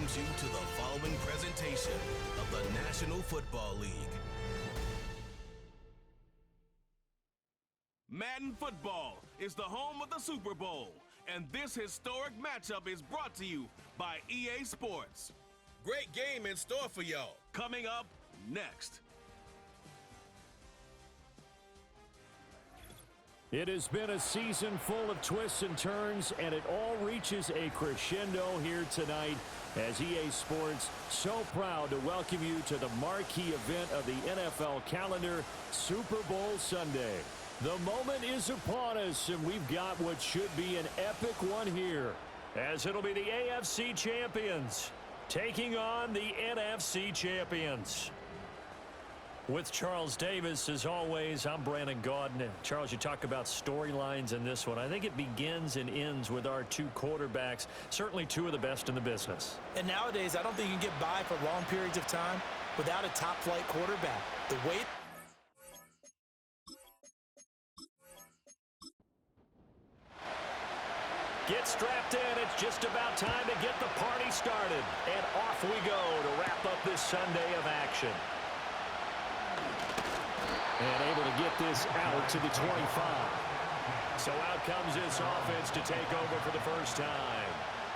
welcomes you to the following presentation of the National Football League. Madden Football is the home of the Super Bowl, and this historic matchup is brought to you by EA Sports. Great game in store for y'all. Coming up next. It has been a season full of twists and turns, and it all reaches a crescendo here tonight as EA Sports so proud to welcome you to the marquee event of the NFL calendar, Super Bowl Sunday. The moment is upon us, and we've got what should be an epic one here, as it'll be the AFC champions taking on the NFC champions. With Charles Davis, as always, I'm Brandon Gaudin. Charles, you talk about storylines in this one. I think it begins and ends with our two quarterbacks, certainly two of the best in the business. And nowadays, I don't think you can get by for long periods of time without a top-flight quarterback. The weight... Get strapped in. It's just about time to get the party started. And off we go to wrap up this Sunday of action. And able to get this out to the 25. So out comes this offense to take over for the first time.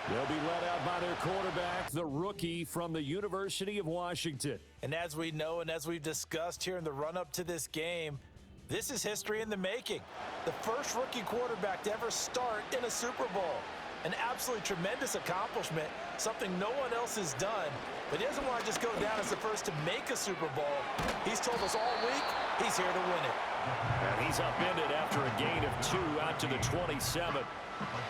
They'll be led out by their quarterback, the rookie from the University of Washington. And as we know and as we've discussed here in the run-up to this game, this is history in the making. The first rookie quarterback to ever start in a Super Bowl. An absolutely tremendous accomplishment, something no one else has done. But he doesn't want to just go down as the first to make a Super Bowl. He's told us all week he's here to win it. And he's upended after a gain of 2 out to the 27.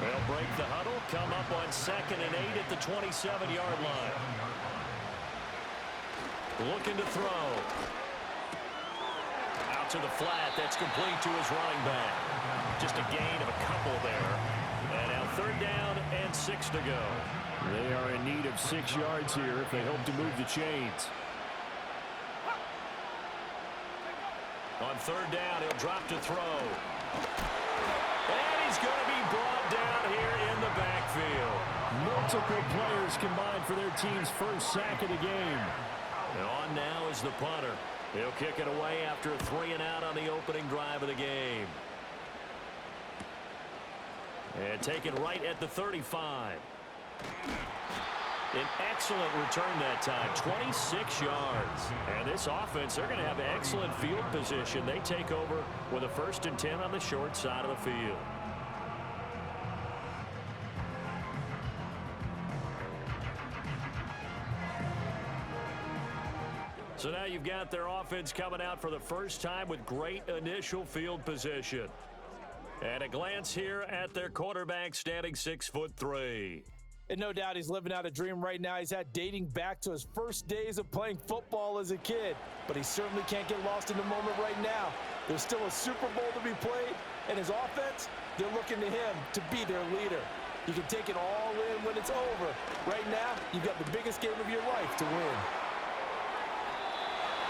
They'll break the huddle, come up on 2nd and 8 at the 27-yard line. Looking to throw. Out to the flat. That's complete to his running back. Just a gain of a couple there. And now 3rd down and 6 to go. They are in need of 6 yards here if they hope to move the chains. On 3rd down, he'll drop to throw. And he's going to be brought down here in the backfield. Multiple players combined for their team's first sack of the game. And on now is the punter. He'll kick it away after a 3 and out on the opening drive of the game. And taken right at the 35. An excellent return that time, 26 yards. And this offense, they're going to have excellent field position. They take over with a 1st and 10 on the short side of the field. So now you've got their offense coming out for the first time with great initial field position. And a glance here at their quarterback standing 6'3". And no doubt he's living out a dream right now he's had dating back to his first days of playing football as a kid. But he certainly can't get lost in the moment right now. There's still a Super Bowl to be played, and his offense, they're looking to him to be their leader. You can take it all in when it's over. Right now, you've got the biggest game of your life to win.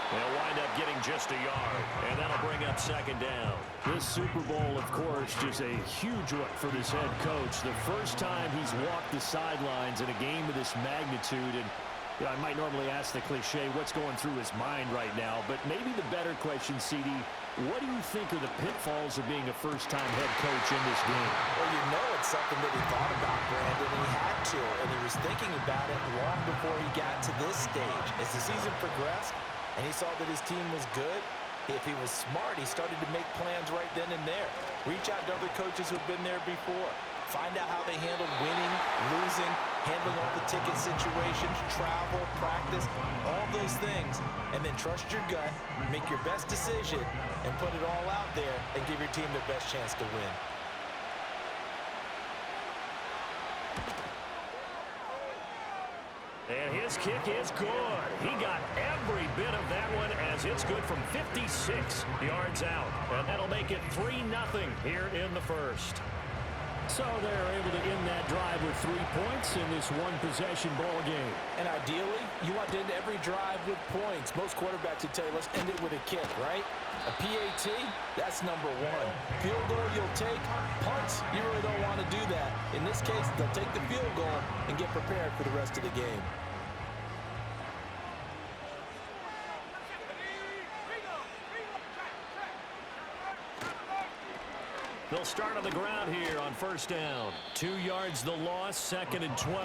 They'll wind up getting just a yard, and that'll bring up 2nd down. This Super Bowl, of course, just a huge one for this head coach. The first time he's walked the sidelines in a game of this magnitude, and I might normally ask the cliche, what's going through his mind right now, but maybe the better question, CD, what do you think are the pitfalls of being a first-time head coach in this game? Well, you know it's something that he thought about, Brandon, and he had to, and he was thinking about it long before he got to this stage. As the season progressed, and he saw that his team was good, if he was smart, he started to make plans right then and there. Reach out to other coaches who've been there before. Find out how they handled winning, losing, handling all the ticket situations, travel, practice, all those things. And then trust your gut, make your best decision, and put it all out there and give your team the best chance to win. And his kick is good. He got every bit of that one as it's good from 56 yards out. And that'll make it 3-0 here in the first. So they're able to end that drive with 3 points in this one-possession ball game. And ideally, you want to end every drive with points. Most quarterbacks would tell you, let's end it with a kick, right? A PAT, that's number one. Field goal you'll take. Punts, you really don't want to do that. In this case, they'll take the field goal and get prepared for the rest of the game. They'll start on the ground here on first down. 2 yards the loss, 2nd and 12.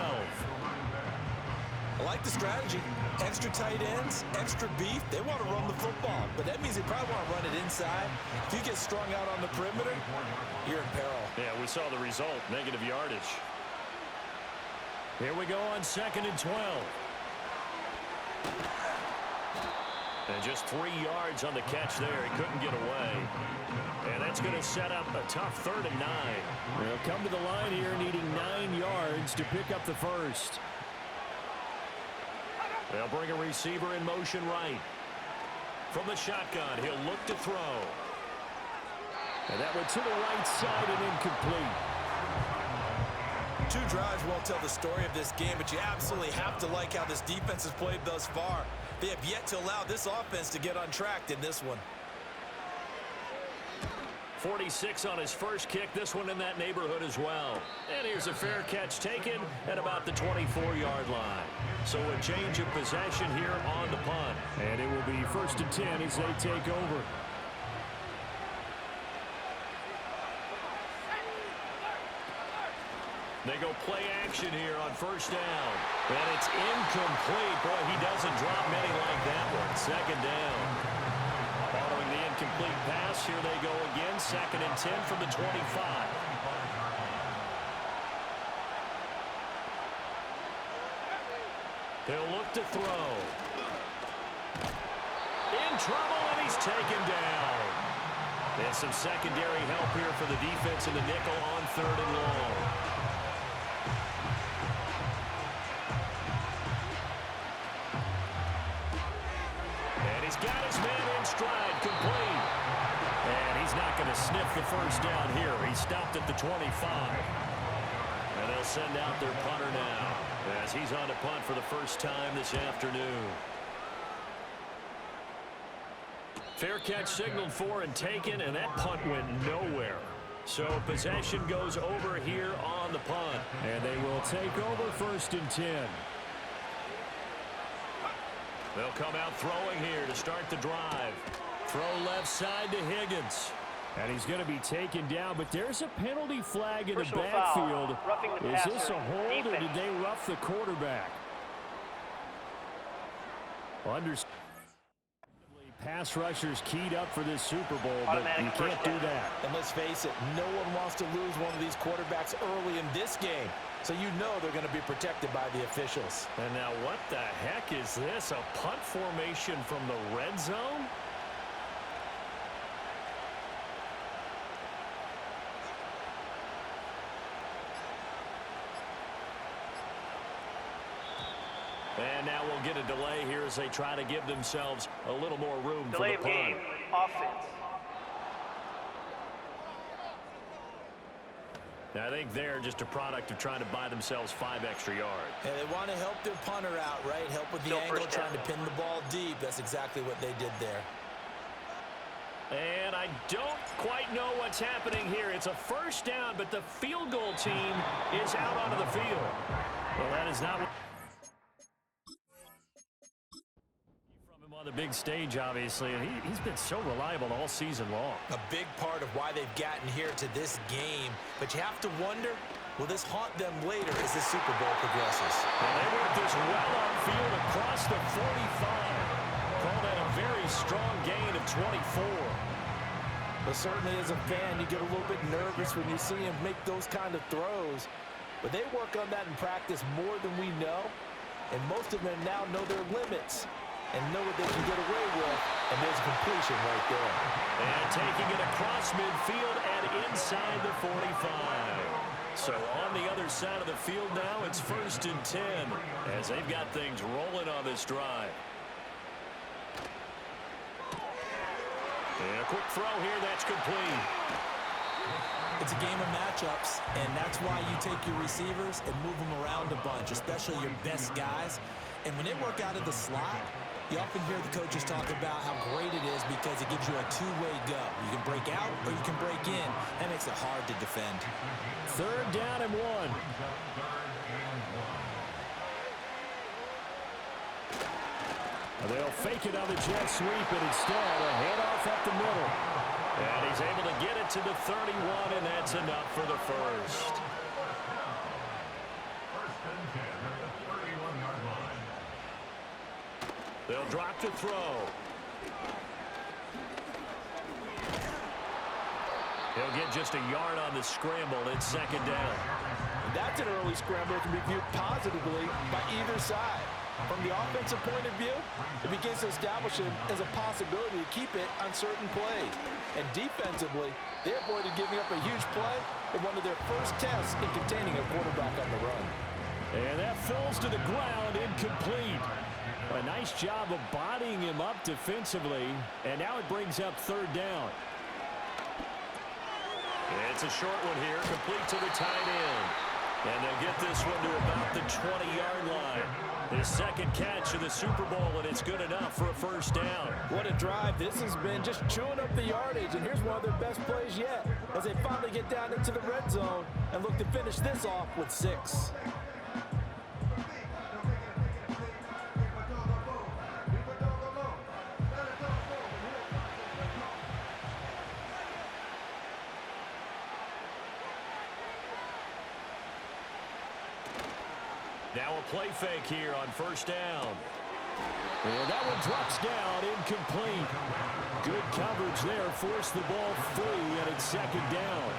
I like the strategy. Extra tight ends, extra beef. They want to run the football, but that means they probably want to run it inside. If you get strung out on the perimeter, you're in peril. Yeah, we saw the result, negative yardage. Here we go on 2nd and 12. And just 3 yards on the catch there. He couldn't get away. And that's going to set up a tough 3rd and 9. They'll come to the line here needing 9 yards to pick up the first. They'll bring a receiver in motion right. From the shotgun, he'll look to throw. And that went to the right side and incomplete. 2 drives won't tell the story of this game, but you absolutely have to like how this defense has played thus far. They have yet to allow this offense to get untracked in this one. 46 on his first kick, this one in that neighborhood as well. And here's a fair catch taken at about the 24-yard line. So a change of possession here on the punt. And it will be 1st and 10 as they take over. They go play action here on first down. And it's incomplete. Boy, he doesn't drop many like that one. 2nd down. Following the incomplete pass, here they go again. 2nd and 10 from the 25. They'll look to throw. In trouble, and he's taken down. And some secondary help here for the defense in the nickel on 3rd and long. Got his man in stride, complete. And he's not going to sniff the first down here. He stopped at the 25. And they'll send out their punter now as he's on to punt for the first time this afternoon. Fair catch signaled for and taken, and that punt went nowhere. So possession goes over here on the punt. And they will take over 1st and 10. They'll come out throwing here to start the drive. Throw left side to Higgins. And he's going to be taken down, but there's a penalty flag in the backfield. Is this a hold, or did they rough the quarterback? Understandably, pass rushers keyed up for this Super Bowl, but you can't do that. And let's face it, no one wants to lose one of these quarterbacks early in this game. So you know they're going to be protected by the officials. And now what the heck is this? A punt formation from the red zone? And now we'll get a delay here as they try to give themselves a little more room for the punt. Delay of game, offense. I think they're just a product of trying to buy themselves 5 extra yards. And they want to help their punter out, right? Help with the angle, trying to pin the ball deep. That's exactly what they did there. And I don't quite know what's happening here. It's a first down, but the field goal team is out onto the field. Well, that is not what... on the big stage, obviously, and he's been so reliable all season long. A big part of why they've gotten here to this game. But you have to wonder, will this haunt them later as the Super Bowl progresses? And they work this well upfield across the 45. Call that a very strong gain of 24. But certainly as a fan, you get a little bit nervous when you see him make those kind of throws. But they work on that in practice more than we know. And most of them now know their limits and know what they can get away with, and there's a completion right there. And taking it across midfield and inside the 45. So on the other side of the field now, it's 1st and 10 as they've got things rolling on this drive. And a quick throw here, that's complete. It's a game of matchups, and that's why you take your receivers and move them around a bunch, especially your best guys. And when they work out of the slot, You often hear the coaches talk about how great it is because it gives you a two-way go. You can break out or you can break in. That makes it hard to defend. 3rd down and 1. They'll fake it on the jet sweep, and instead a handoff up the middle. And he's able to get it to the 31, and that's enough for the first. They'll drop to throw. He'll get just a yard on the scramble. It's 2nd down. That's an early scramble that can be viewed positively by either side. From the offensive point of view, it begins to establish it as a possibility to keep it on certain plays. And defensively, they avoided giving up a huge play in one of their first tests in containing a quarterback on the run. And that falls to the ground, incomplete. A nice job of bodying him up defensively, and now it brings up 3rd down. It's a short one here, complete to the tight end. And they'll get this one to about the 20-yard line. His 2nd catch of the Super Bowl, and it's good enough for a 1st down. What a drive this has been, just chewing up the yardage, and here's one of their best plays yet as they finally get down into the red zone and look to finish this off with 6. Now a play fake here on 1st down. And that one drops down, incomplete. Good coverage there, forced the ball free, and it's 2nd down.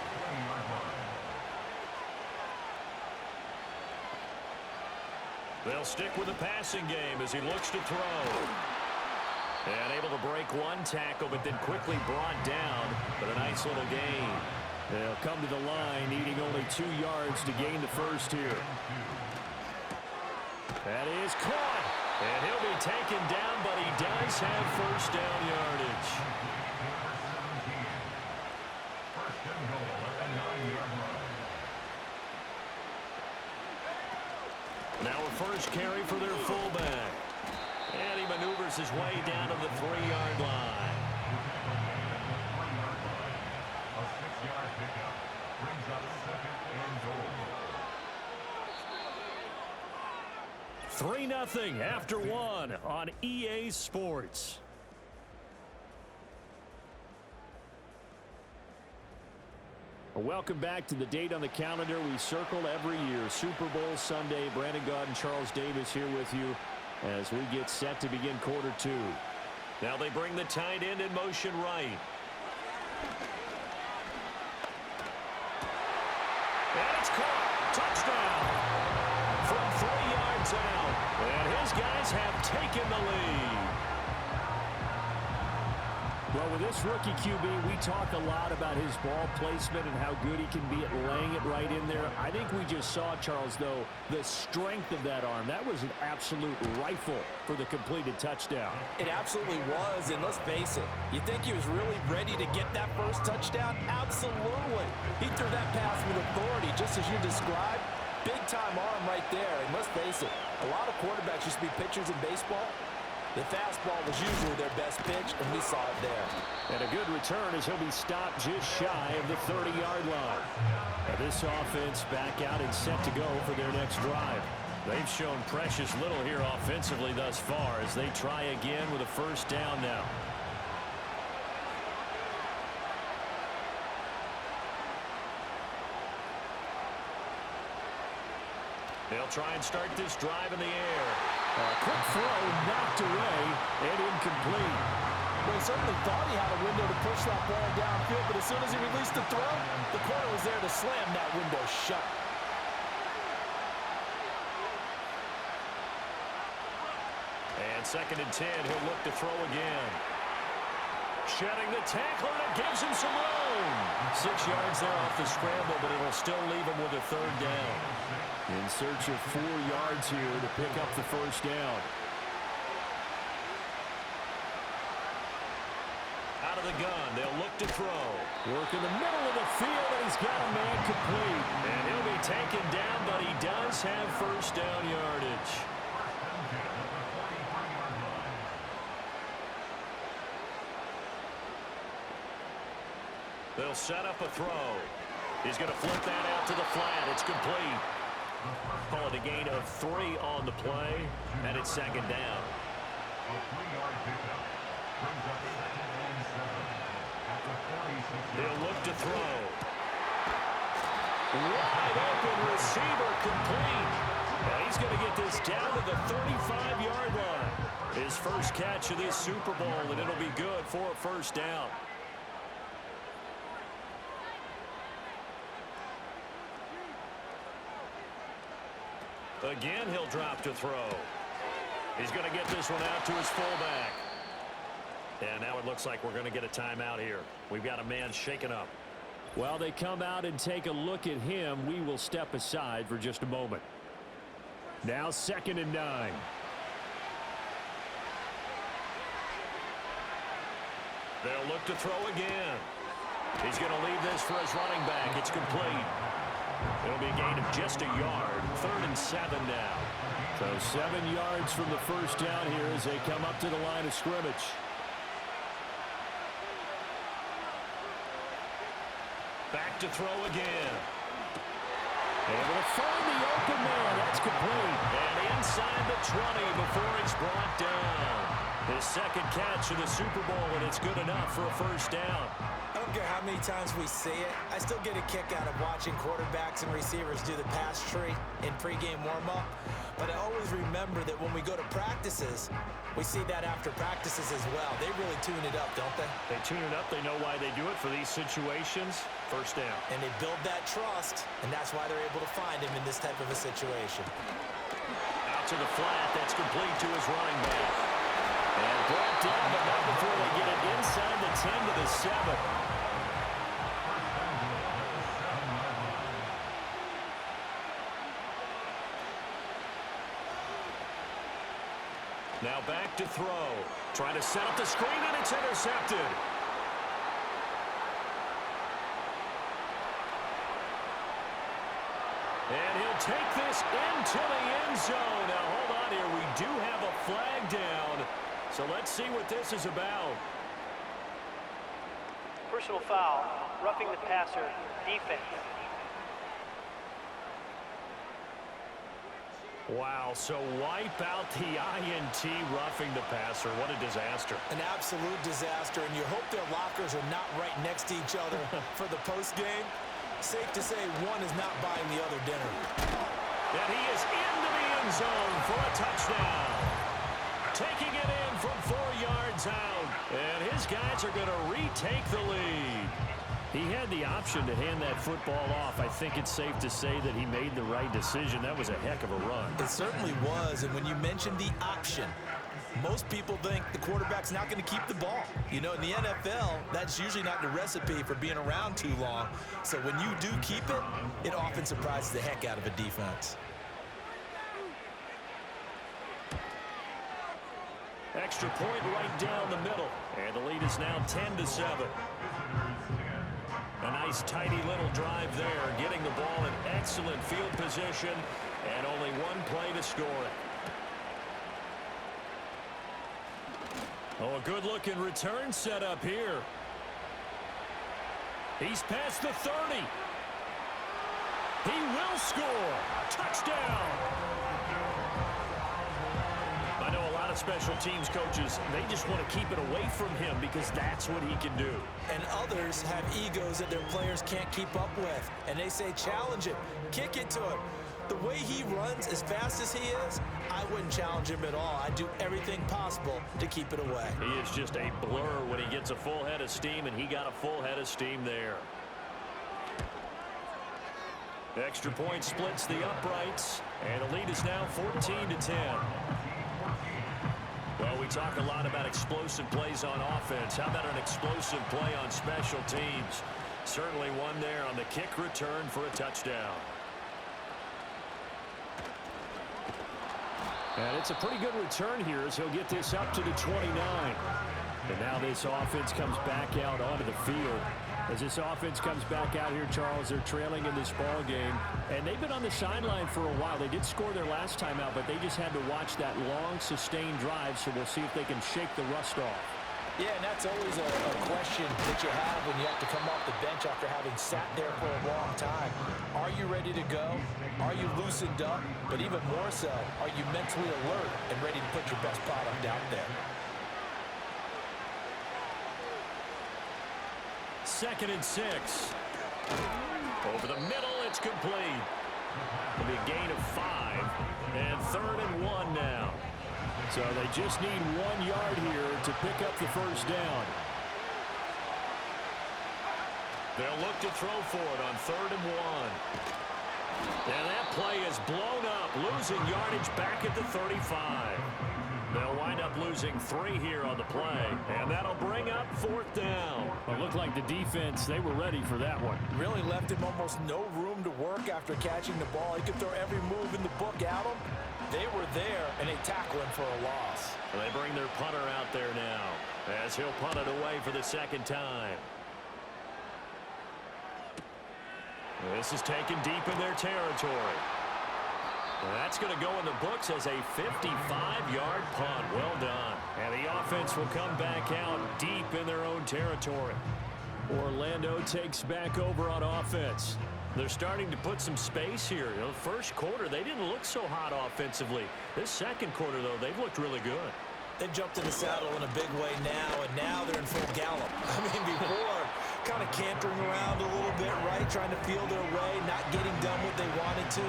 They'll stick with the passing game as he looks to throw. And able to break one tackle, but then quickly brought down. But a nice little gain. They'll come to the line, needing only 2 yards to gain the first here. That is caught. And he'll be taken down, but he does have 1st down yardage. Now a 1st carry for their fullback. And he maneuvers his way down to the 3-yard line. A 6-yard pickup brings up 2nd and goal. 3-0 after 1 on EA Sports. Welcome back to the date on the calendar we circle every year. Super Bowl Sunday. Brandon Gaud and Charles Davis here with you as we get set to begin quarter 2. Now they bring the tight end in motion right. And it's caught. Touchdown. From 3 yards out. And his guys have taken the lead. Well, with this rookie QB, we talk a lot about his ball placement and how good he can be at laying it right in there. I think we just saw, Charles, though, the strength of that arm. That was an absolute rifle for the completed touchdown. It absolutely was, and let's face it, you think he was really ready to get that first touchdown? Absolutely. He threw that pass with authority, just as you described. Big-time arm right there, and let's face it, a lot of quarterbacks used to be pitchers in baseball. The fastball was usually their best pitch, and we saw it there. And a good return as he'll be stopped just shy of the 30-yard line. Now this offense back out and set to go for their next drive. They've shown precious little here offensively thus far as they try again with a 1st down now. They'll try and start this drive in the air. A quick throw knocked away and incomplete. Well, he certainly thought he had a window to push that ball downfield, but as soon as he released the throw, the corner was there to slam that window shut. And 2nd and 10, he'll look to throw again. Shedding the tackle, and it gives him some room. 6 yards there off the scramble, but it'll still leave him with a 3rd down. In search of 4 yards here to pick up the 1st down. Out of the gun, they'll look to throw. Work in the middle of the field, and he's got a man complete. And he'll be taken down, but he does have 1st down yardage. They'll set up a throw. He's going to flip that out to the flat. It's complete. Call it a gain of 3 on the play, and it's second down. A 3-yard pickup. Brings up 2nd and 7 at the 46-yard. They'll look to throw. Wide open receiver complete. And he's going to get this down to the 35-yard line. His first catch of this Super Bowl, and it'll be good for a first down. Again, he'll drop to throw. He's going to get this one out to his fullback. And now it looks like we're going to get a timeout here. We've got a man shaken up. While they come out and take a look at him, we will step aside for just a moment. Now 2nd and 9. They'll look to throw again. He's going to leave this for his running back. It's complete. It'll be a gain of just a yard. 3rd and 7 now. So 7 yards from the first down here as they come up to the line of scrimmage. Back to throw again. Able to find the open man. That's complete. And inside the 20 before he's brought down. His second catch of the Super Bowl, and it's good enough for a first down. I don't care how many times we see it. I still get a kick out of watching quarterbacks and receivers do the pass tree in pregame warm-up. But I always remember that when we go to practices, we see that after practices as well. They really tune it up, don't they? They tune it up. They know why they do it for these situations. First down. And they build that trust, and that's why they're able to find him in this type of a situation. Out to the flat. That's complete to his running back. And brought down, but not before they get it inside the 10 to the 7. Now back to throw. Trying to set up the screen, and it's intercepted. And he'll take this into the end zone. Now, hold on here. We do have a flag down. So let's see what this is about. Personal foul, roughing the passer, defense. Wow, so wipe out the INT, roughing the passer. What a disaster. An absolute disaster, and you hope their lockers are not right next to each other for the postgame. Safe to say one is not buying the other dinner. And he is into the end zone for a touchdown. Taking it in from 4 yards out. And his guys are going to retake the lead. He had the option to hand that football off. I think it's safe to say that he made the right decision. That was a heck of a run. It certainly was, and when you mention the option, most people think the quarterback's not going to keep the ball. You know, in the NFL, that's usually not the recipe for being around too long. So when you do keep it, it often surprises the heck out of a defense. Extra point right down the middle. And the lead is now 10 to 7. A nice tidy little drive there, getting the ball in excellent field position, and only one play to score it. Oh, a good-looking return set up here. He's past the 30. He will score. Touchdown. I know a lot of special teams coaches, they just want to keep it away from him because that's what he can do. And others have egos that their players can't keep up with. And they say, challenge him, kick it to him. The way he runs as fast as he is, I wouldn't challenge him at all. I'd do everything possible to keep it away. He is just a blur when he gets a full head of steam, and he got a full head of steam there. Extra point splits the uprights, and the lead is now 14 to 10. Well, we talk a lot about explosive plays on offense. How about an explosive play on special teams? Certainly one there on the kick return for a touchdown. And it's a pretty good return here as he'll get this up to the 29. And now this offense comes back out onto the field. As this offense comes back out here, Charles, they're trailing in this ball game. And they've been on the sideline for a while. They did score their last time out, but they just had to watch that long, sustained drive, so we'll see if they can shake the rust off. Yeah, and that's always a question that you have when you have to come off the bench after having sat there for a long time. Are you ready to go? Are you loosened up? But even more so, are you mentally alert and ready to put your best product out there? 2nd and 6. Over the middle, it's complete. It'll be a gain of 5. And 3rd and 1 now. So they just need 1 yard here to pick up the first down. They'll look to throw for it on 3rd and 1. And that play is blown up, losing yardage back at the 35. They'll wind up losing 3 here on the play, and that'll bring up 4th down. It looked like the defense, they were ready for that one. Really left him almost no room to work after catching the ball. He could throw every move in the book at him. They were there, and they tackle him for a loss. They bring their punter out there now, as he'll punt it away for the 2nd time. This is taken deep in their territory. That's going to go in the books as a 55-yard punt. Well done. And the offense will come back out deep in their own territory. Orlando takes back over on offense. They're starting to put some space here. You know, the first quarter, they didn't look so hot offensively. This second quarter, though, they've looked really good. They jumped in the saddle in a big way now, and now they're in full gallop. I mean, before, kind of cantering around a little bit, right, trying to feel their way, not getting done what they wanted to.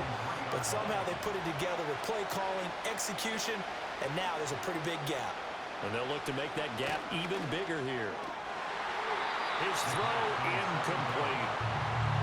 But somehow they put it together with play calling, execution, and now there's a pretty big gap. And they'll look to make that gap even bigger here. His throw incomplete.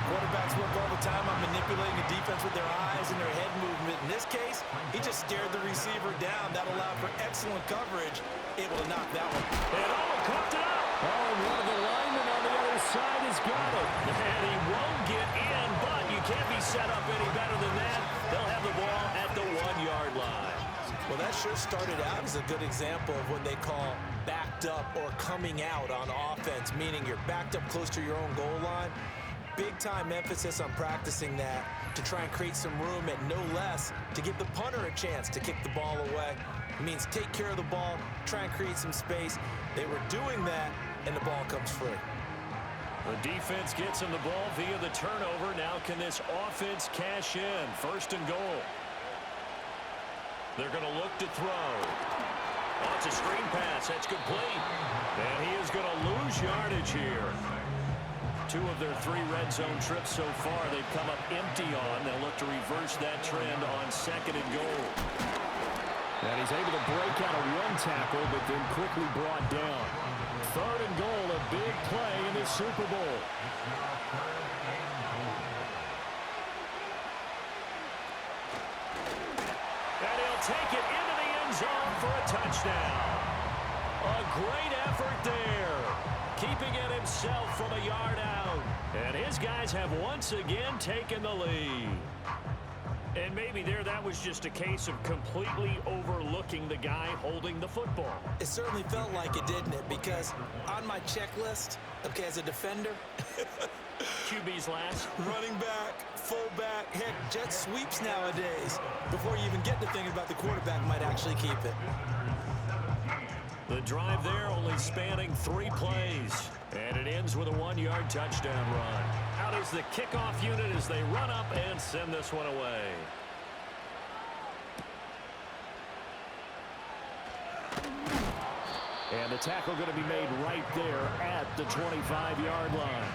Quarterbacks work all the time on manipulating the defense with their eyes and their head movement. In this case, he just stared the receiver down. That allowed for excellent coverage, able to knock that one. And cooked it up. Oh, and one of the linemen on the other side has got it. And he won't get in, but you can't be set up any better than that. They'll have the ball at the 1-yard line. Well, that sure started out as a good example of what they call backed up or coming out on offense, meaning you're backed up close to your own goal line. Big-time emphasis on practicing that to try and create some room and no less to give the punter a chance to kick the ball away. It means take care of the ball, try and create some space. They were doing that, and the ball comes free. The defense gets him the ball via the turnover. Now can this offense cash in? 1st and goal. They're going to look to throw. Oh, it's a screen pass. That's complete. And he is going to lose yardage here. 2 of their 3 red zone trips so far they've come up empty on. They'll look to reverse that trend on 2nd and goal. And he's able to break out of 1 tackle, but then quickly brought down. 3rd and goal, a big play in the Super Bowl. And he'll take it into the end zone for a touchdown. A great effort there, keeping it himself from a yard out. And his guys have once again taken the lead. And maybe that was just a case of completely overlooking the guy holding the football. It certainly felt like it, didn't it? Because on my checklist, okay, as a defender, QB's last. running back, fullback, heck, jet sweeps nowadays. Before you even get to thinking about the quarterback might actually keep it. The drive there only spanning 3 plays. And it ends with a 1-yard touchdown run. Out is the kickoff unit as they run up and send this one away. And the tackle going to be made right there at the 25-yard line.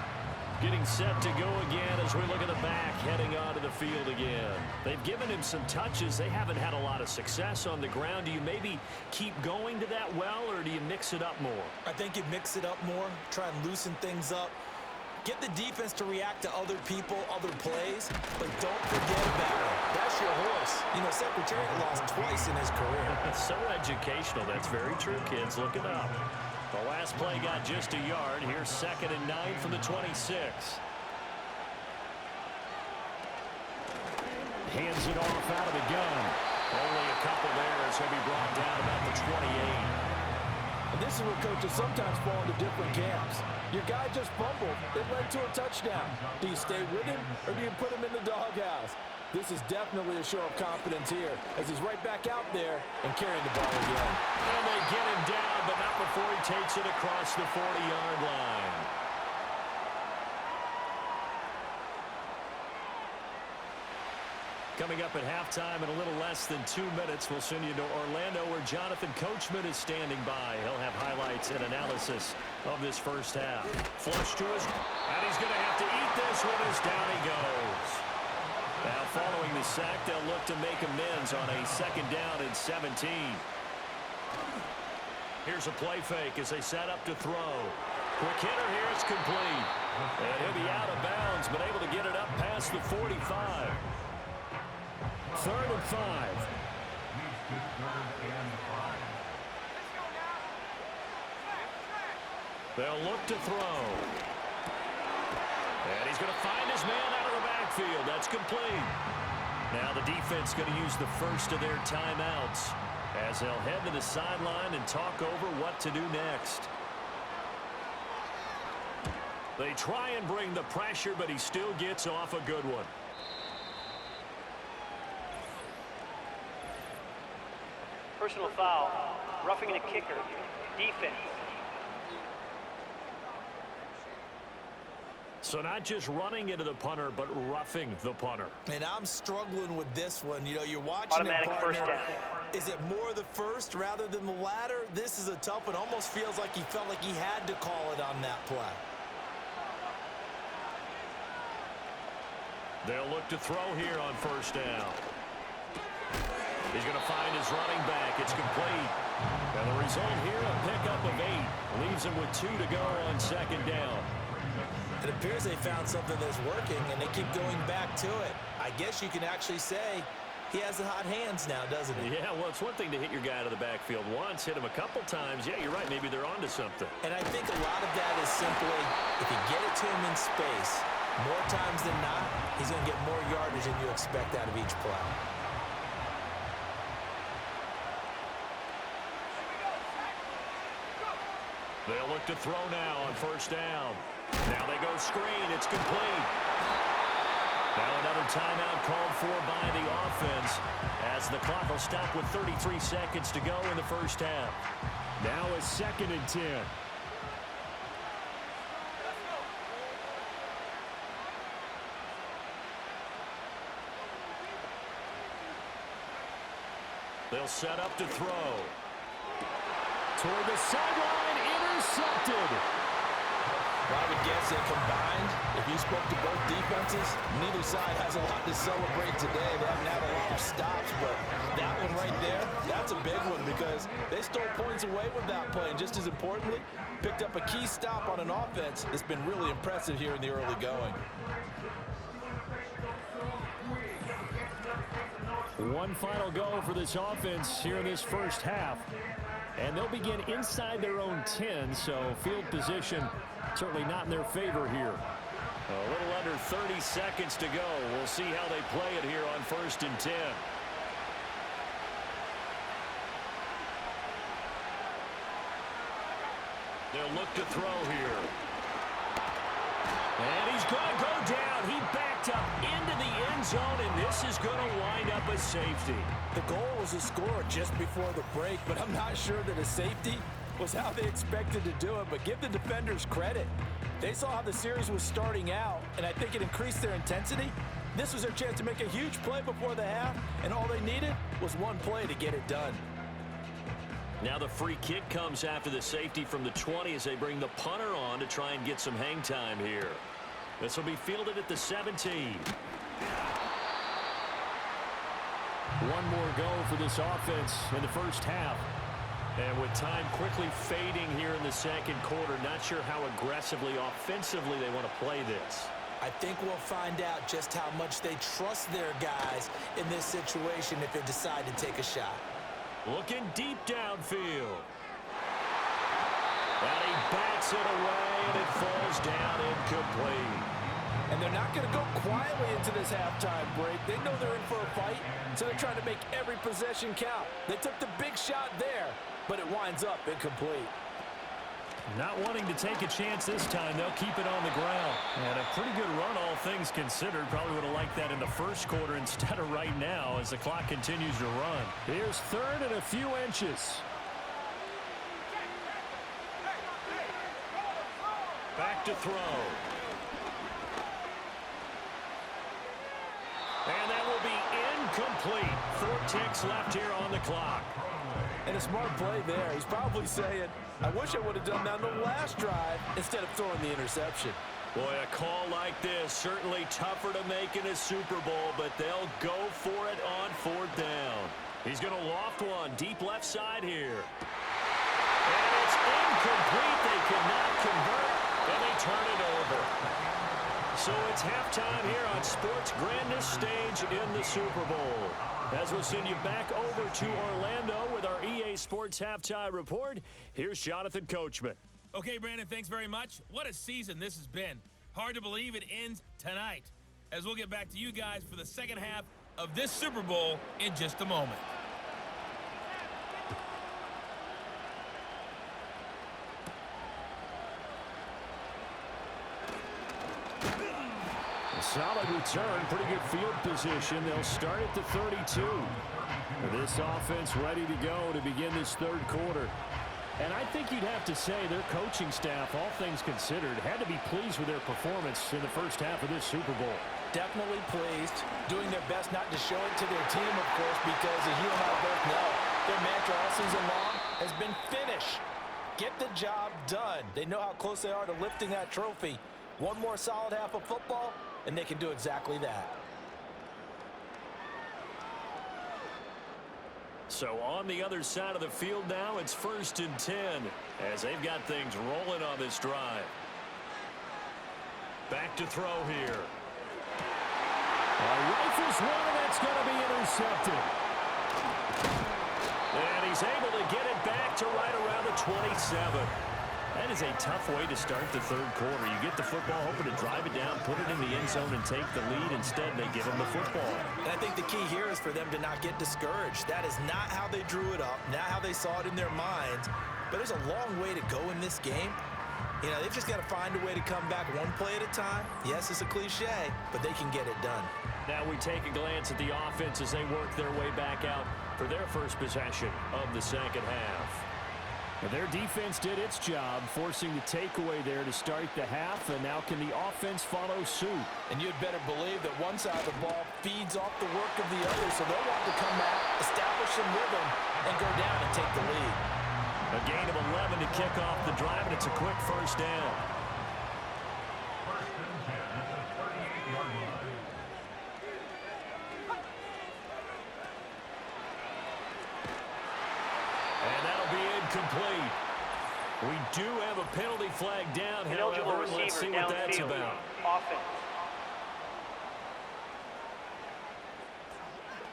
Getting set to go again as we look at the back, heading onto the field again. They've given him some touches. They haven't had a lot of success on the ground. Do you maybe keep going to that well, or do you mix it up more? I think you mix it up more, try and loosen things up. Get the defense to react to other people, other plays, but don't forget about it. That's your horse. You know, Secretariat lost twice in his career. So educational. That's very true, kids. Look it up. The last play got just a yard. Here's 2nd and 9 from the 26. Hands it off out of the gun. Only a couple there as he'll be brought down about the 28. And this is where coaches sometimes fall into different camps. Your guy just fumbled. It led to a touchdown. Do you stay with him or do you put him in the doghouse? This is definitely a show of confidence here as he's right back out there and carrying the ball again. And they get him down, but not before he takes it across the 40-yard line. Coming up at halftime in a little less than 2 minutes, we'll send you to Orlando where Jonathan Coachman is standing by. He'll have highlights and analysis of this first half. Flush to his, and he's going to have to eat this one as down he goes. Now following the sack, they'll look to make amends on a 2nd down and 17. Here's a play fake as they set up to throw. Quick hitter here, it's complete. And he'll be out of bounds, but able to get it up past the 45. 3rd and 5. They'll look to throw. And he's going to find his man out of the backfield. That's complete. Now the defense going to use the first of their timeouts as they'll head to the sideline and talk over what to do next. They try and bring the pressure, but he still gets off a good one. Personal foul, roughing the kicker, defense. So not just running into the punter, but roughing the punter. And I'm struggling with this one. You know, you're watching Automatic it, first partner. down. Is it more the first rather than the latter? This is a tough one. Almost feels like he felt like he had to call it on that play. They'll look to throw here on 1st down. He's going to find his running back. It's complete. And the result here, a pickup of 8. Leaves him with 2 to go on 2nd down. It appears they found something that's working, and they keep going back to it. I guess you can actually say he has the hot hands now, doesn't he? Yeah, well, it's one thing to hit your guy out of the backfield once, hit him a couple times. Yeah, you're right. Maybe they're onto something. And I think a lot of that is simply if you get it to him in space, more times than not, he's going to get more yardage than you expect out of each play. They'll look to throw now on 1st down. Now they go screen. It's complete. Now another timeout called for by the offense as the clock will stop with 33 seconds to go in the 1st half. Now a 2nd and 10. They'll set up to throw. Toward the sideline, intercepted. Well, I would guess that combined, if you spoke to both defenses, neither side has a lot to celebrate today. They haven't had a lot of stops, but that one right there, that's a big one because they stole points away with that play. And just as importantly, picked up a key stop on an offense that's been really impressive here in the early going. One final go for this offense here in this 1st half. And they'll begin inside their own 10, so field position certainly not in their favor here. A little under 30 seconds to go. We'll see how they play it here on 1st and 10. They'll look to throw here. And he's going to go down. He backed up into the end zone, and this is going to wind up a safety. The goal was a score just before the break, but I'm not sure that a safety was how they expected to do it. But give the defenders credit. They saw how the series was starting out, and I think it increased their intensity. This was their chance to make a huge play before the half, and all they needed was one play to get it done. Now the free kick comes after the safety from the 20 as they bring the punter on to try and get some hang time here. This will be fielded at the 17. One more go for this offense in the 1st half. And with time quickly fading here in the 2nd quarter, not sure how aggressively, offensively they want to play this. I think we'll find out just how much they trust their guys in this situation if they decide to take a shot. Looking deep downfield. And he bats it away, and it falls down incomplete. And they're not going to go quietly into this halftime break. They know they're in for a fight, so they're trying to make every possession count. They took the big shot there, but it winds up incomplete. Not wanting to take a chance this time. They'll keep it on the ground. And a pretty good run, all things considered. Probably would have liked that in the first quarter instead of right now as the clock continues to run. Here's third and a few inches. Back to throw. And that will be incomplete. 4 ticks left here on the clock. And a smart play there. He's probably saying, I wish I would have done that on the last drive instead of throwing the interception. Boy, a call like this, certainly tougher to make in a Super Bowl, but they'll go for it on 4th down. He's going to loft one deep left side here. And it's incomplete. They cannot convert, and they turn it over. So it's halftime here on sports' grandest stage in the Super Bowl. As we'll send you back over to Orlando with our EA Sports Halftime Report, here's Jonathan Coachman. Okay, Brandon, thanks very much. What a season this has been. Hard to believe it ends tonight, as we'll get back to you guys for the second half of this Super Bowl in just a moment. Solid return, pretty good field position. They'll start at the 32. This offense ready to go to begin this third quarter. And I think you'd have to say their coaching staff, all things considered, had to be pleased with their performance in the first half of this Super Bowl. Definitely pleased, doing their best not to show it to their team, of course, because as you and I both know, their mantra all season long has been finish. Get the job done. They know how close they are to lifting that trophy. One more solid half of football, and they can do exactly that. So on the other side of the field now, it's 1st and 10 as they've got things rolling on this drive. Back to throw here. Rifles one, and that's going to be intercepted. And he's able to get it back to right around the 27. That is a tough way to start the third quarter. You get the football, hoping to drive it down, put it in the end zone, and take the lead. Instead, they give him the football. And I think the key here is for them to not get discouraged. That is not how they drew it up, not how they saw it in their minds. But there's a long way to go in this game. You know, they've just got to find a way to come back one play at a time. Yes, it's a cliche, but they can get it done. Now we take a glance at the offense as they work their way back out for their first possession of the second half. Their defense did its job, forcing the takeaway there to start the half, and now can the offense follow suit? And you'd better believe that one side of the ball feeds off the work of the other, so they'll want to come out, establish some rhythm, and go down and take the lead. A gain of 11 to kick off the drive, and it's a quick first down. 1st and 10 at the 38-yard line. And that'll be incomplete. We do have a penalty flag down, Ineligible however. Let's see receiver what that's downfield. about. Offense.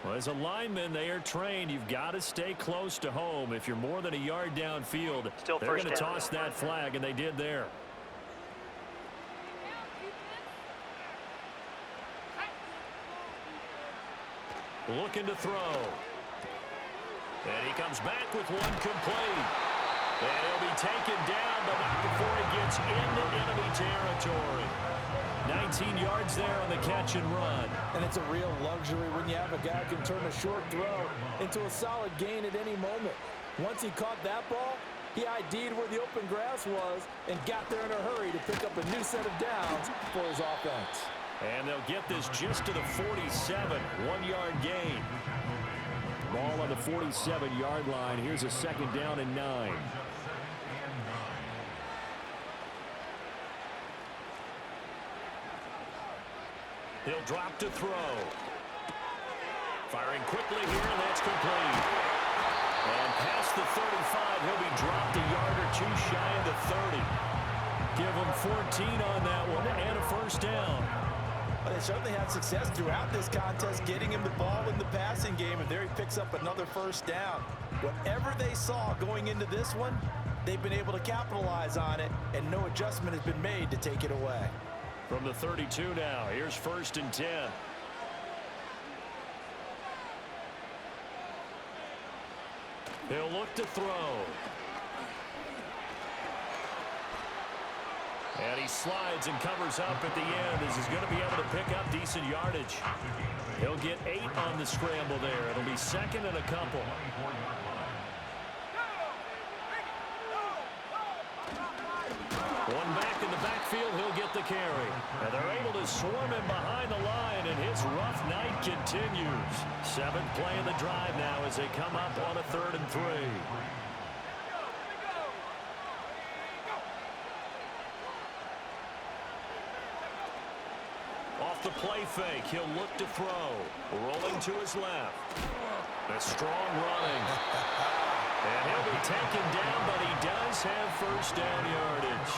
Well, as a lineman, they are trained. You've got to stay close to home. If you're more than a yard downfield, Still they're first going to down. toss that flag, and they did there. Looking to throw. And he comes back with one complete. And he'll be taken down, but not before he gets into enemy territory. 19 yards there on the catch and run. And it's a real luxury when you have a guy who can turn a short throw into a solid gain at any moment. Once he caught that ball, he ID'd where the open grass was and got there in a hurry to pick up a new set of downs for his offense. And they'll get this just to the 47, 1-yard gain. Ball on the 47-yard line. Here's a 2nd down and 9. He'll drop to throw. Firing quickly here, and that's complete. And past the 35, he'll be dropped a yard or two shy of the 30. Give him 14 on that one and a first down. But they certainly had success throughout this contest, getting him the ball in the passing game, and there he picks up another first down. Whatever they saw going into this one, they've been able to capitalize on it, and no adjustment has been made to take it away. From the 32 now, here's 1st and 10. He'll look to throw. And he slides and covers up at the end as he's going to be able to pick up decent yardage. He'll get 8 on the scramble there. It'll be second and a couple. One back in the backfield, he'll get the carry. And they're able to swarm him behind the line, and his rough night continues. 7th play of the drive now as they come up on a 3rd and 3. Off the play fake, he'll look to throw. Rolling to his left. A strong running. And he'll be taken down, but he does have first down yardage.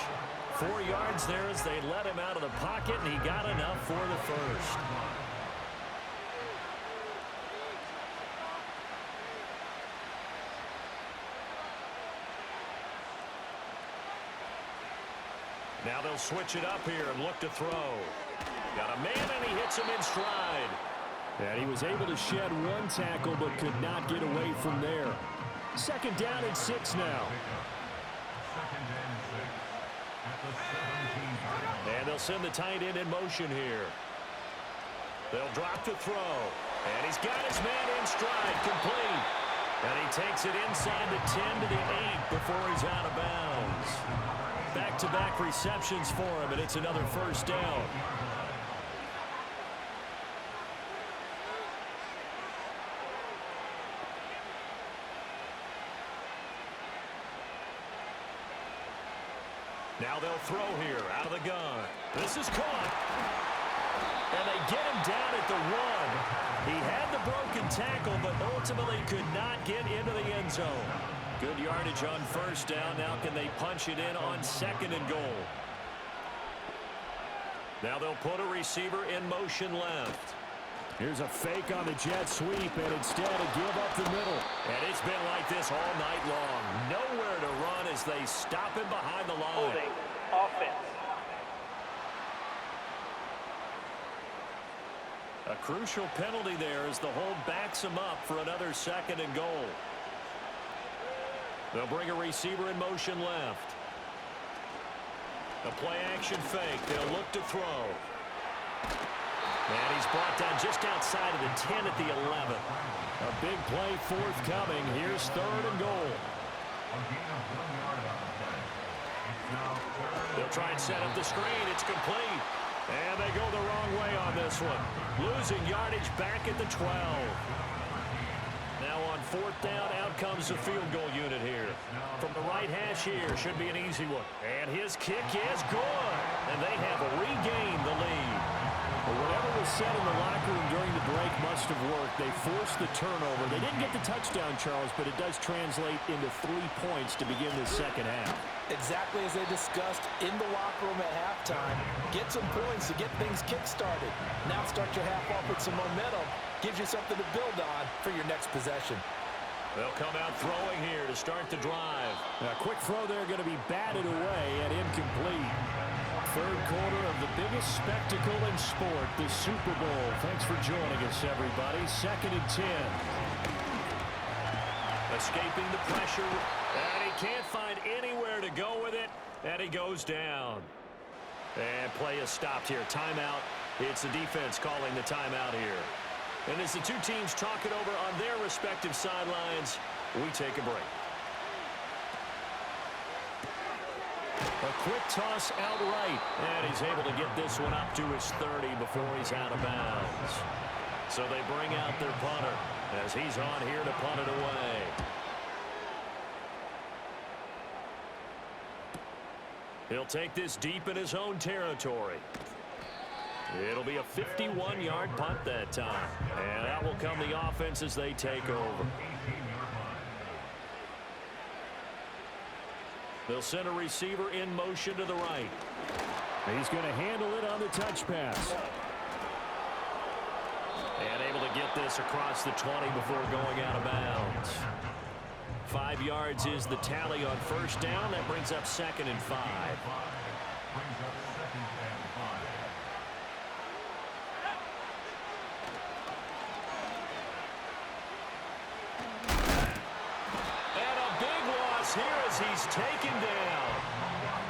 4 yards there as they let him out of the pocket, and he got enough for the first. Now they'll switch it up here and look to throw. Got a man, and he hits him in stride. And he was able to shed 1 tackle, but could not get away from there. 2nd down and 6 now. And they'll send the tight end in motion here. They'll drop to throw. And he's got his man in stride, complete. And he takes it inside the 10 to the 8 before he's out of bounds. Back-to-back receptions for him, and it's another first down. Now they'll throw here out of the gun. This is caught. And they get him down at the 1. He had the broken tackle, but ultimately could not get into the end zone. Good yardage on first down. Now can they punch it in on 2nd and goal? Now they'll put a receiver in motion left. Here's a fake on the jet sweep, and instead a give up the middle. And it's been like this all night long. Nowhere to run as they stop him behind the line. Holding offense. A crucial penalty there as the hold backs him up for another 2nd and goal. They'll bring a receiver in motion left. A play action fake. They'll look to throw. And he's brought down just outside of the 10 at the 11. A big play forthcoming. Here's 3rd and goal. They'll try and set up the screen. It's complete. And they go the wrong way on this one. Losing yardage back at the 12. Now on 4th down, out comes the field goal unit here. From the right hash here, should be an easy one. And his kick is good. And they have regained the lead. Well, whatever was said in the locker room during the break must have worked. They forced the turnover. They didn't get the touchdown, Charles, but it does translate into 3 points to begin the second half. Exactly as they discussed in the locker room at halftime. Get some points to get things kick-started. Now start your half off with some momentum. Gives you something to build on for your next possession. They'll come out throwing here to start the drive. A quick throw there going to be batted away and incomplete. 3rd quarter of the biggest spectacle in sport, the Super Bowl. Thanks for joining us, everybody. 2nd and 10. Escaping the pressure, and he can't find anywhere to go with it, and he goes down. And play is stopped here. Timeout. It's the defense calling the timeout here. And as the 2 teams talk it over on their respective sidelines, we take a break. A quick toss out right, and he's able to get this one up to his 30 before he's out of bounds. So they bring out their punter as he's on here to punt it away. He'll take this deep in his own territory. It'll be a 51-yard punt that time. And that will come the offense as they take over. They'll send a receiver in motion to the right. He's going to handle it on the touch pass. And able to get this across the 20 before going out of bounds. 5 yards is the tally on first down. That brings up 2nd and 5. And a big loss here as he's taken down.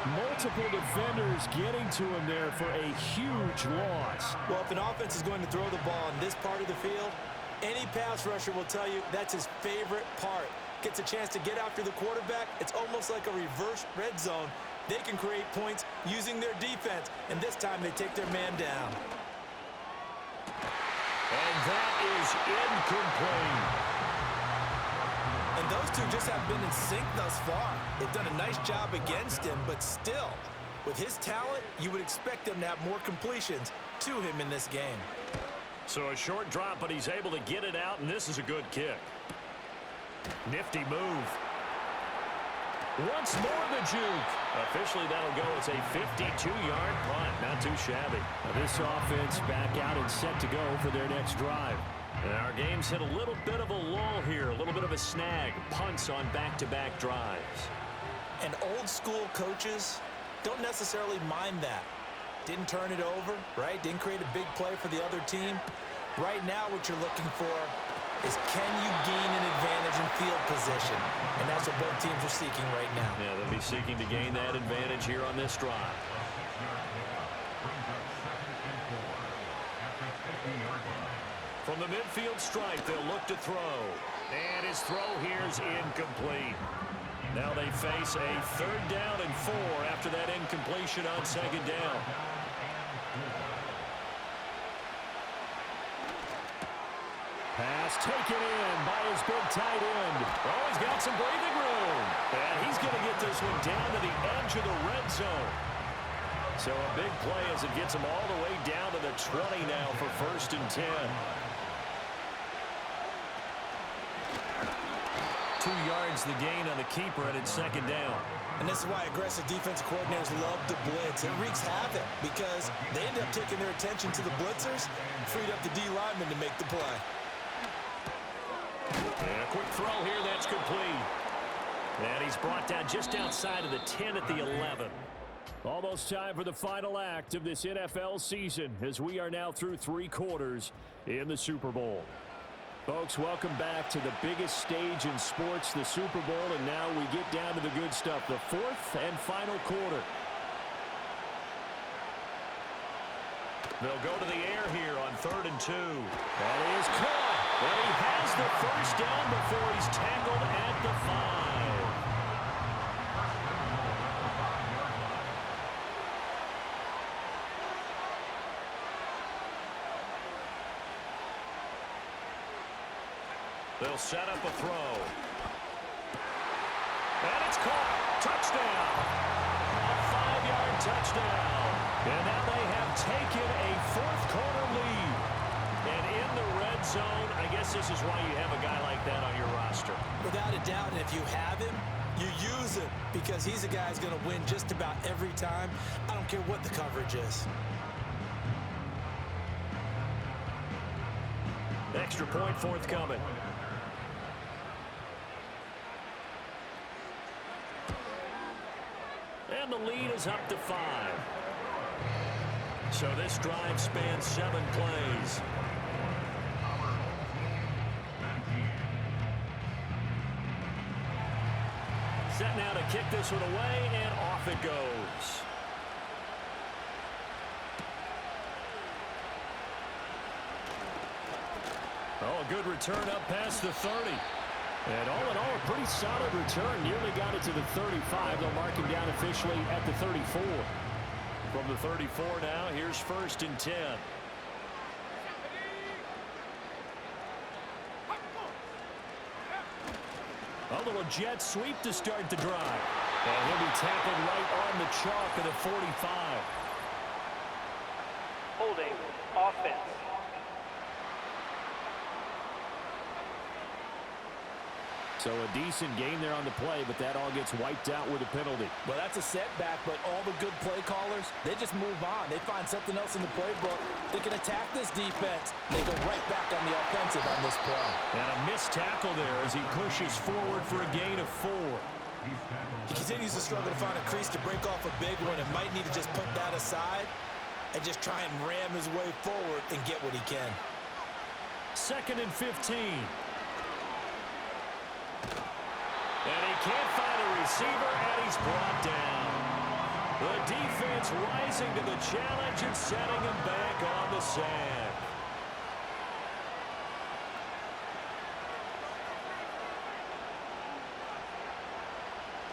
Multiple defenders getting to him there for a huge loss. Well, if an offense is going to throw the ball in this part of the field, any pass rusher will tell you that's his favorite part. Gets a chance to get after the quarterback. It's almost like a reverse red zone. They can create points using their defense, and this time they take their man down. And that is incomplete. And those two just have been in sync thus far. They've done a nice job against him, but still, with his talent, you would expect them to have more completions to him in this game. So a short drop, but he's able to get it out, and this is a good kick. Nifty move. Once more the juke. Officially, that'll go as a 52-yard punt. Not too shabby. Now this offense back out and set to go for their next drive. And our game's hit a little bit of a lull here, a little bit of a snag. Punts on back-to-back drives. And old-school coaches don't necessarily mind that. Didn't turn it over, right? Didn't create a big play for the other team. Right now, what you're looking for is can you gain an advantage in field position? And that's what both teams are seeking right now. Yeah, they'll be seeking to gain that advantage here on this drive. From the midfield stripe, they'll look to throw. And his throw here's incomplete. Now they face a 3rd down and 4 after that incompletion on 2nd down. Pass taken in by his big tight end. Oh, he's got some breathing room. And he's going to get this one down to the edge of the red zone. So a big play as it gets him all the way down to the 20 now for 1st and 10. 2 yards the gain on the keeper, and it's 2nd down. And this is why aggressive defensive coordinators love to blitz. It wreaks havoc because they end up taking their attention to the blitzers, freed up the D lineman to make the play. And a quick throw here, that's complete. And he's brought down just outside of the 10 at the 11. Almost time for the final act of this NFL season as we are now through 3 quarters in the Super Bowl. Folks, welcome back to the biggest stage in sports, the Super Bowl, and now we get down to the good stuff, the 4th and final quarter. They'll go to the air here on 3rd and 2. That is caught. And he has the 1st down before he's tackled at the 5. They'll set up a throw. And it's caught. Touchdown. A 5-yard touchdown. And now they have taken a 4th quarter lead. And in the red zone, I guess this is why you have a guy like that on your roster. Without a doubt, and if you have him, you use him because he's a guy who's going to win just about every time. I don't care what the coverage is. Extra point forthcoming. And the lead is up to 5. So this drive spans 7 plays. Set now to kick this one away, and off it goes. Oh, a good return up past the 30. And all in all, a pretty solid return. Nearly got it to the 35. They'll mark him down officially at the 34. From the 34 now, here's 1st and 10. A little jet sweep to start the drive. And he'll be tackled right on the chalk at the 45. Holding offense. So a decent game there on the play, but that all gets wiped out with a penalty. Well, that's a setback, but all the good play callers, they just move on. They find something else in the playbook. They can attack this defense. They go right back on the offensive on this play. And a missed tackle there as he pushes forward for a gain of 4. He continues to struggle to find a crease to break off a big one and might need to just put that aside and just try and ram his way forward and get what he can. 2nd and 15. And he can't find a receiver, and he's brought down. The defense rising to the challenge and setting him back on the sack.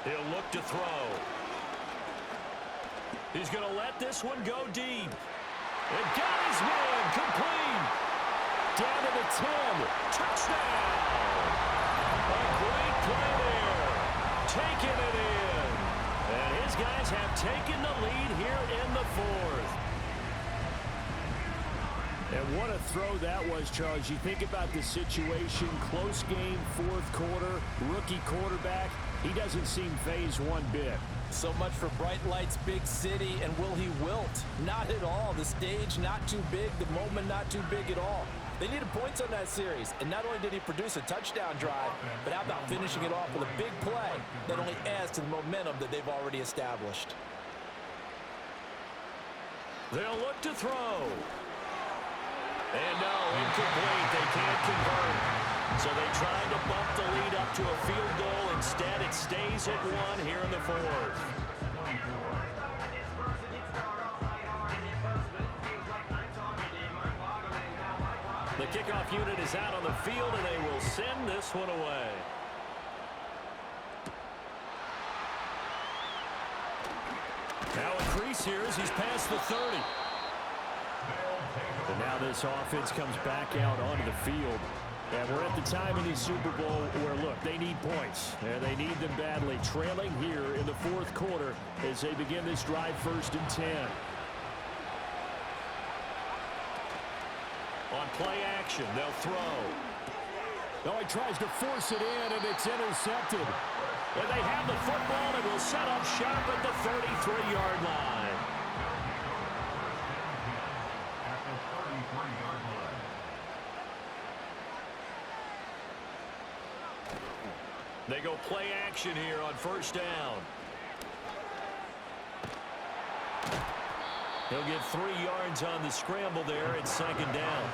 He'll look to throw. He's going to let this one go deep. And got his man complete. Down to the 10. Touchdown. A great play there. Taking it in. And his guys have taken the lead here in the fourth. And what a throw that was, Charles. You think about the situation, close game, fourth quarter, rookie quarterback. He doesn't seem phased one bit. So much for bright lights, big city, and will he wilt? Not at all. The stage not too big, the moment not too big at all. They needed points on that series, and not only did he produce a touchdown drive, but how about finishing it off with a big play that only adds to the momentum that they've already established. They'll look to throw. And no, incomplete. They can't convert. So they tried to bump the lead up to a field goal. Instead, it stays at 1 here in the fourth. The kickoff unit is out on the field, and they will send this one away. Now a crease here as he's past the 30. And now this offense comes back out onto the field. And we're at the time in the Super Bowl where, look, they need points. And they need them badly. Trailing here in the fourth quarter as they begin this drive, 1st and 10. On play action, they'll throw. Oh, he tries to force it in, and it's intercepted. And they have the football and will set up shop at the 33-yard line. They go play action here on 1st down. He'll get 3 yards on the scramble there at 2nd down.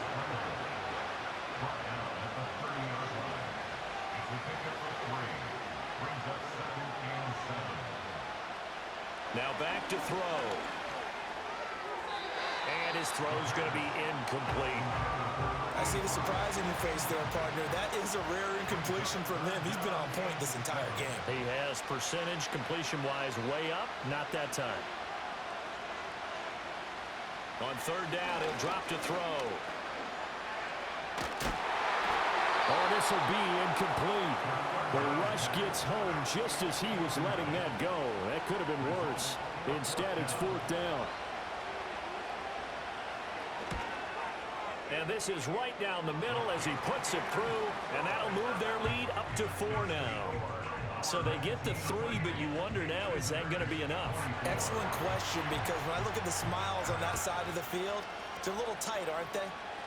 Now back to throw. And his throw's going to be incomplete. I see the surprise in your face there, partner. That is a rare incompletion from him. He's been on point this entire game. He has percentage completion-wise way up. Not that time. On 3rd down, he'll drop to throw. Oh, this will be incomplete. The rush gets home just as he was letting that go. That could have been worse. Instead, it's 4th down. And this is right down the middle as he puts it through, and that'll move their lead up to 4 now. So they get the 3, but you wonder now, is that going to be enough? Excellent question, because when I look at the smiles on that side of the field, they're a little tight, aren't they?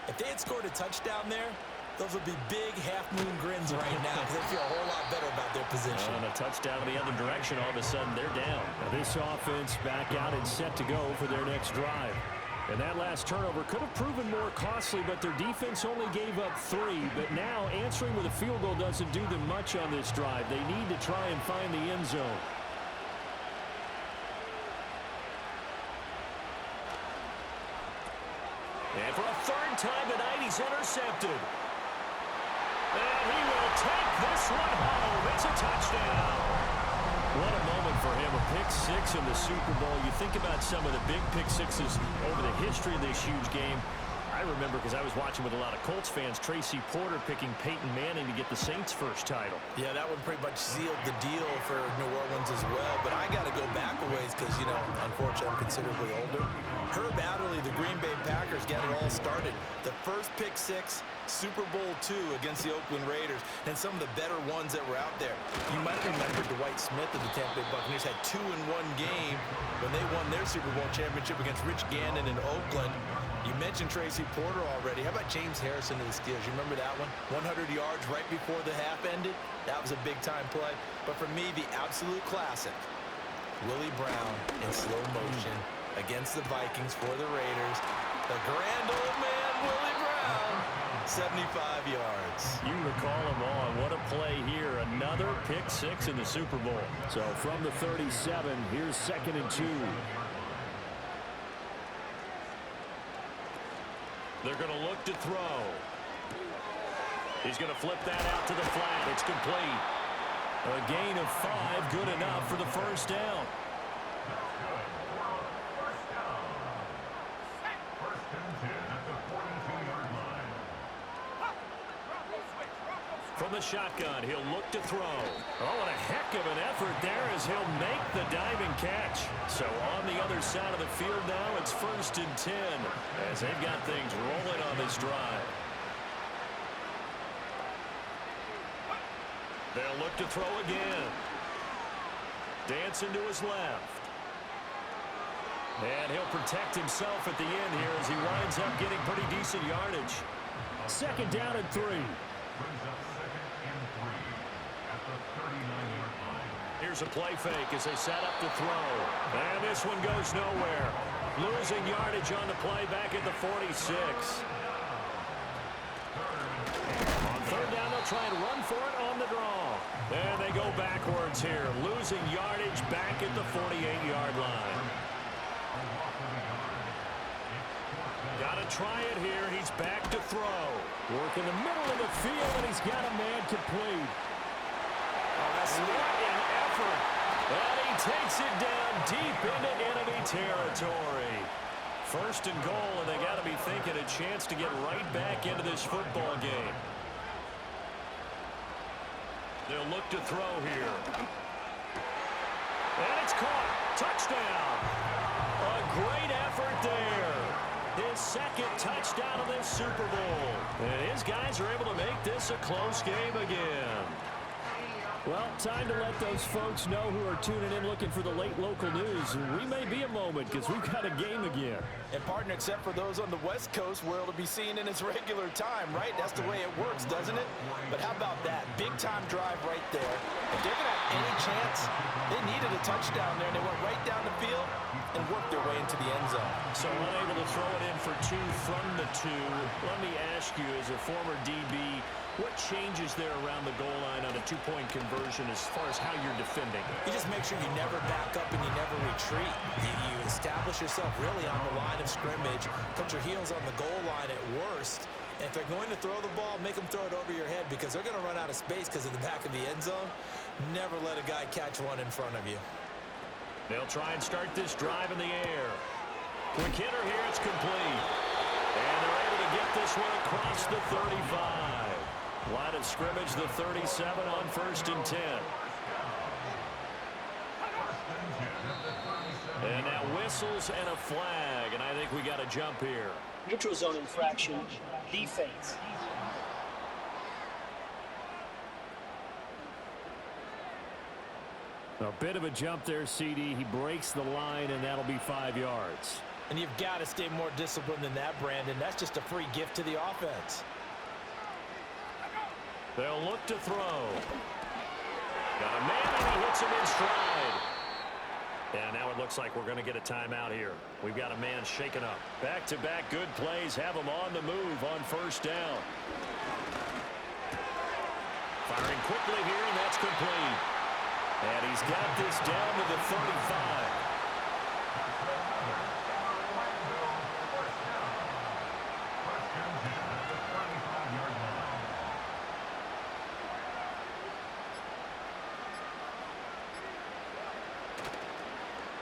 If they had scored a touchdown there, those would be big half-moon grins right now because they feel a whole lot better about their position. And a touchdown in the other direction, all of a sudden they're down. Now this offense back out and set to go for their next drive. And that last turnover could have proven more costly, but their defense only gave up 3. But now answering with a field goal doesn't do them much on this drive. They need to try and find the end zone. And for a 3rd time tonight, he's intercepted. And he will take this one home. It's a touchdown. What a moment for him, a pick 6 in the Super Bowl. You think about some of the big pick 6s over the history of this huge game. I remember, because I was watching with a lot of Colts fans, Tracy Porter picking Peyton Manning to get the Saints' first title. Yeah, that one pretty much sealed the deal for New Orleans as well. But I got to go back a ways because, you know, unfortunately I'm considerably older. Herb Adderley, the Green Bay Packers, got it all started. The first pick 6, Super Bowl II against the Oakland Raiders, and some of the better ones that were out there. You might remember Dwight Smith of the Tampa Bay Buccaneers had 2 in one game when they won their Super Bowl championship against Rich Gannon in Oakland. You mentioned Tracy Porter already. How about James Harrison of the Steelers? You remember that one? 100 yards right before the half ended? That was a big-time play. But for me, the absolute classic, Willie Brown in slow motion against the Vikings for the Raiders. The grand old man, Willie Brown, 75 yards. You recall them all. What a play here. Another pick six in the Super Bowl. So from the 37, here's 2nd and 2. They're going to look to throw. He's going to flip that out to the flat. It's complete. A gain of 5, good enough for the first down. From the shotgun, he'll look to throw. Oh, and a heck of an effort there as he'll make the diving catch. So on the other side of the field now, it's 1st and 10 as they've got things rolling on this drive. They'll look to throw again. Dancing to his left. And he'll protect himself at the end here as he winds up getting pretty decent yardage. 2nd down and 3. Here's a play fake as they set up to throw. And this one goes nowhere. Losing yardage on the play back at the 46. On 3rd down, they'll try and run for it on the draw. And they go backwards here. Losing yardage back at the 48-yard line. Got to try it here. He's back to throw. Work in the middle of the field, and he's got a man complete. What an effort. And he takes it down deep into enemy territory. 1st and goal, and they got to be thinking a chance to get right back into this football game. They'll look to throw here. And it's caught. Touchdown. A great effort there. His 2nd touchdown of this Super Bowl. And his guys are able to make this a close game again. Well, time to let those folks know who are tuning in looking for the late local news. We may be a moment because we've got a game again. And partner, except for those on the West Coast where it'll be seen in its regular time, right? That's the way it works, doesn't it? But how about that? Big time drive right there. If they're going to have any chance, they needed a touchdown there, and they went right down the field and worked their way into the end zone. So unable to throw it in for 2 from the 2. Let me ask you, as a former DB, what changes there around the goal line on a 2-point conversion as far as how you're defending? You just make sure you never back up and you never retreat. You establish yourself really on the line of scrimmage, put your heels on the goal line at worst. And if they're going to throw the ball, make them throw it over your head because they're going to run out of space because of the back of the end zone. Never let a guy catch one in front of you. They'll try and start this drive in the air. Quick hitter here, it's complete. And they're able to get this one across the 35. Line of scrimmage, the 37 on 1st and 10. And now whistles and a flag, and I think we got a jump here. Neutral zone infraction, defense. A bit of a jump there, CD. He breaks the line, and that'll be 5 yards. And you've got to stay more disciplined than that, Brandon. That's just a free gift to the offense. They'll look to throw. Got a man, and he hits him in stride. And now it looks like we're going to get a timeout here. We've got a man shaken up. Back-to-back good plays have him on the move on 1st down. Firing quickly here, and that's complete. And he's got this down to the 35.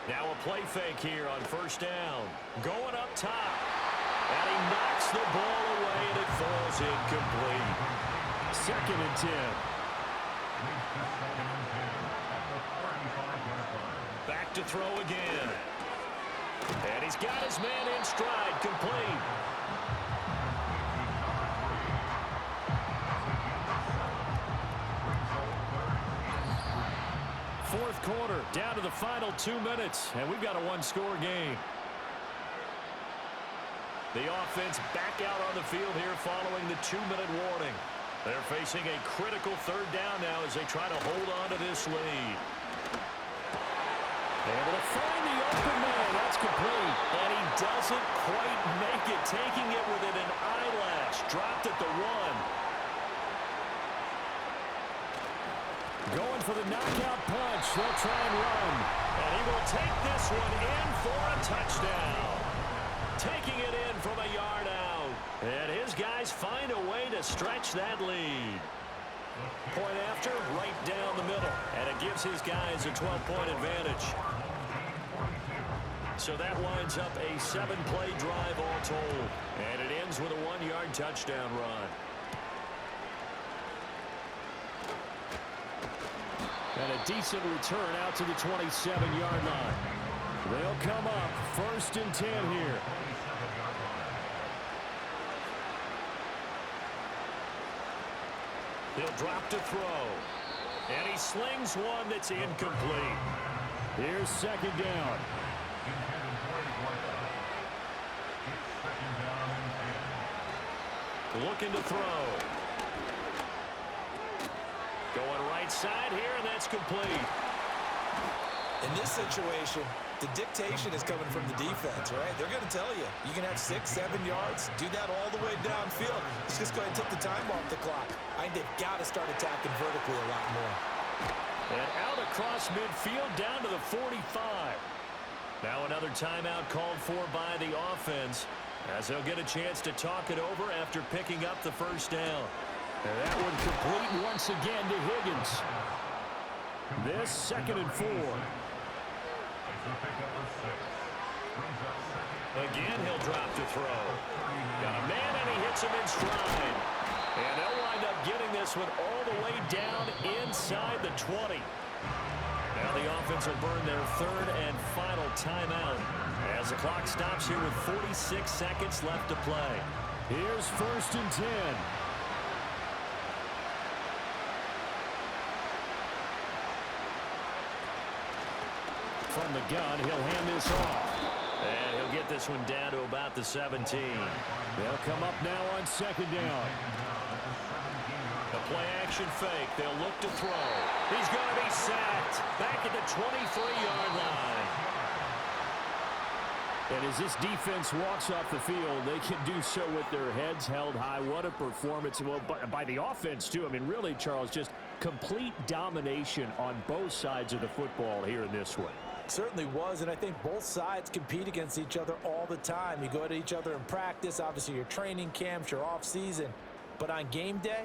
Now a play fake here on 1st down. Going up top. And he knocks the ball away, and it falls incomplete. 2nd and 10. Back to throw again. And he's got his man in stride, complete. Fourth quarter, down to the final 2 minutes, and we've got a 1-score game. The offense back out on the field here following the 2-minute warning. They're facing a critical 3rd down now as they try to hold on to this lead. Able to find the open man. That's complete. And he doesn't quite make it, taking it within an eyelash. Dropped at the 1. Going for the knockout punch. They'll try and run. And he will take this one in for a touchdown. Taking it in from a yard out. And his guys find a way to stretch that lead. Point after, right down the middle. And it gives his guys a 12-point advantage. So that winds up a 7-play drive all told. And it ends with a 1-yard touchdown run. And a decent return out to the 27-yard line. They'll come up 1st and 10 here. He'll drop to throw. And he slings one that's incomplete. Here's 2nd down. Looking to throw. Going right side here, and that's complete. In this situation, the dictation is coming from the defense, right? They're going to tell you, you can have 6, 7 yards, do that all the way downfield. Let's just go ahead and take the time off the clock. I think they've got to start attacking vertically a lot more. And out across midfield, down to the 45. Now another timeout called for by the offense, as they'll get a chance to talk it over after picking up the 1st down. And that one complete once again to Higgins. This 2nd and 4. Again, he'll drop to throw. Got a man, and he hits him in stride. And they'll wind up getting this one all the way down inside the 20. Now the offense will burn their 3rd and final timeout as the clock stops here with 46 seconds left to play. Here's 1st and 10. From the gun, he'll hand this off. And he'll get this one down to about the 17. They'll come up now on 2nd down. The play-action fake. They'll look to throw. He's going to be sacked back at the 23-yard line. And as this defense walks off the field, they can do so with their heads held high. What a performance. Well, by the offense, too. I mean, really, Charles, just complete domination on both sides of the football here in this one. Certainly was, and I think both sides compete against each other all the time. You go at each other in practice, obviously your training camps, your off-season. But on game day,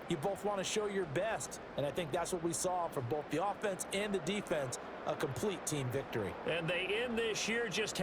you both want to show your best. And I think that's what we saw from both the offense and the defense, a complete team victory. And they end this year just